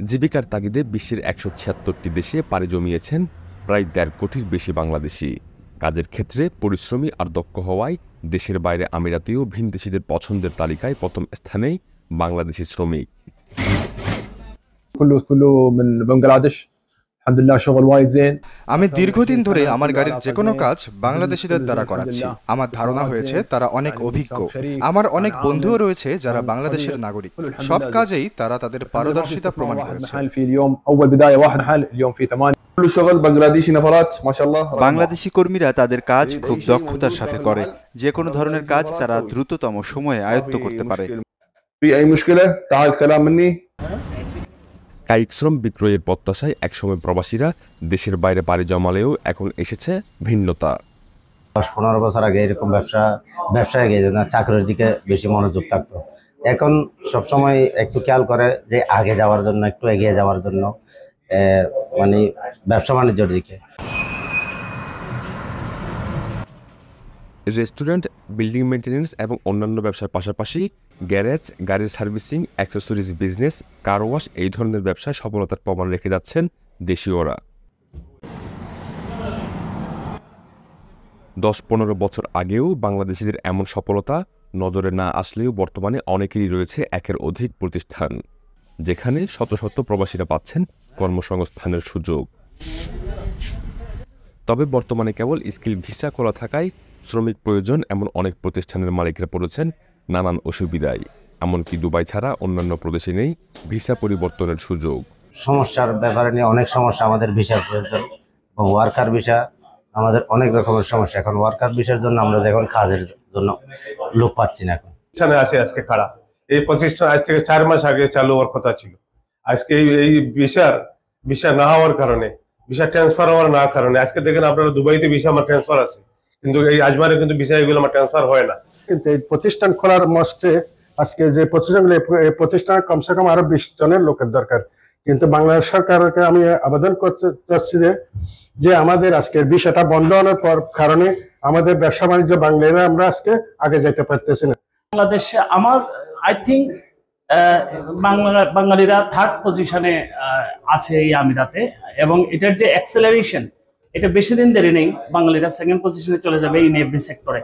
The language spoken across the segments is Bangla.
জীবিকার তাগিদে বিশ্বের ১৭৬টি দেশে পাড়ি জমিয়েছেন প্রায় ১.৫ কোটির বেশি বাংলাদেশি। কাজের ক্ষেত্রে পরিশ্রমী আর দক্ষ হওয়ায় দেশের বাইরে আমিরাতেও ভিনদেশিদের পছন্দের তালিকায় প্রথম স্থানেই বাংলাদেশি শ্রমিক। كله من بنغلاديش الحمد لله شغل وايد زين। আমি দীর্ঘদিন ধরে আমার গাড়ির যে কোনো কাজ বাংলাদেশিদের দ্বারা করাচ্ছি। আমার ধারণা হয়েছে তারা অনেক অভিজ্ঞ। আমার অনেক বন্ধুও রয়েছে যারা বাংলাদেশের নাগরিক। সব কাজেই তারা তাদের পারদর্শিতা প্রমাণ করেছে। বাংলাদেশি কর্মীরা তাদের কাজ খুব দক্ষতার সাথে করে। যে কোনো ধরনের কাজ তারা দ্রুততম সময়ে আয়ত্ত করতে পারে। কায়িক শ্রম বিক্রয়ের প্রত্যাশায় একসময় প্রবাসীরা দেশের বাইরে পাড়ি জমালেও এখন এসেছে ভিন্নতা। ১০-১৫ বছর আগে এরকম ব্যবসায় গিয়ে চাকরির দিকে বেশি মনোযোগ থাকতো। এখন সবসময় একটু খেয়াল করে যে আগে যাওয়ার জন্য, একটু এগিয়ে যাওয়ার জন্য, মানে ব্যবসা বাণিজ্যের দিকে। রেস্টুরেন্ট, বিল্ডিং মেইনটেনেন্স এবং অন্যান্য ব্যবসার পাশাপাশি গ্যারেজ, গাড়ির servicing, accessories business, car wash এই ধরনের ব্যবসায় সফলতার প্রমাণ রেখে যাচ্ছেন দেশীয়রা। ১০-১৫ বছর আগেও বাংলাদেশিদের এমন সফলতা নজরে না আসলেও বর্তমানে অনেকেরই রয়েছে একের অধিক প্রতিষ্ঠান, যেখানে শত শত প্রবাসীরা পাচ্ছেন কর্মসংস্থানের সুযোগ। তবে বর্তমানে কেবল স্কিল ভিসা খোলা থাকায় শ্রমিক প্রয়োজন এমন অনেক প্রতিষ্ঠানের মালিকরা পড়েছেন নানান অসুবিধায়। এমনকি দুবাই ছাড়া অন্যান্য প্রদেশে নেই ভিসা পরিবর্তনের সুযোগ। সমস্যার ব্যাপারে নিয়ে অনেক সমস্যা, আমাদের ভিসার প্রয়োজন এবং ওয়ার্কার ভিসা, আমাদের অনেক রকমের সমস্যা। এখন ওয়ার্কার ভিসার জন্য আমরা যখন কাজের জন্য লোক পাচ্ছি না। এখন আছে আজকে খাড়া এই প্রতিষ্ঠান আজ থেকে 4 মাস আগে চালু হওয়ার কথা ছিল। আজকে এই ভিসা না হওয়ার কারণে, ভিসা ট্রান্সফার হওয়ার না কারণে আজকে দেখেন আপনারা দুবাইতে ভিসা আমার ট্রান্সফার আছে, কিন্তু এই আজমারে কিন্তু ভিসা এগুলো আমার ট্রান্সফার হয় না। কিন্তু এই প্রতিষ্ঠান খোলার মস্তে আজকে যে প্রতিষ্ঠানগুলো, এই প্রতিষ্ঠানে কমসে কম আরো 20 জনের লোকের দরকার। কিন্তু বাংলাদেশ সরকারকে আমি আবেদন করতে চাচ্ছি যে আমাদের আজকের বিষয়টা বন্ধ হওয়ার পর কারণে আমাদের ব্যবসা বাণিজ্য বাংলাদেশে আমরা আজকে আগে যাইতে পারতেছি না। বাংলাদেশে আমার আই থিঙ্ক বাঙালিরা 3rd পজিশনে আছে এই আমিরাতে, এবং এটার যে অ্যাক্সেলারেশন, এটা বেশি দিন দেরি নেই, বাঙালিরা 2nd পজিশনে চলে যাবে ইন এভরি সেক্টরে।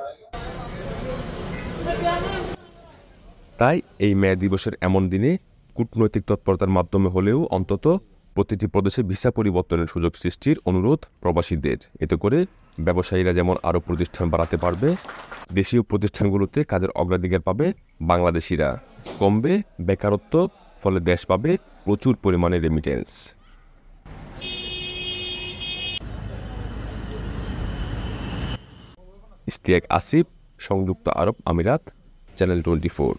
তাই এই মে দিবসের এমন দিনে কূটনৈতিক তৎপরতার মাধ্যমে হলেও অন্তত প্রতিটি প্রদেশে ভিসা পরিবর্তনের সুযোগ সৃষ্টির অনুরোধ প্রবাসীদের। এতে করে ব্যবসায়ীরা যেমন আরও প্রতিষ্ঠান বাড়াতে পারবে, দেশীয় প্রতিষ্ঠানগুলোতে কাজের অগ্রাধিকার পাবে বাংলাদেশিরা, কমবে বেকারত্ব, ফলে দেশ পাবে প্রচুর পরিমাণে রেমিটেন্স। ইশতিয়াক আসিফ, সংযুক্ত আরব আমিরাত, চ্যানেল 24।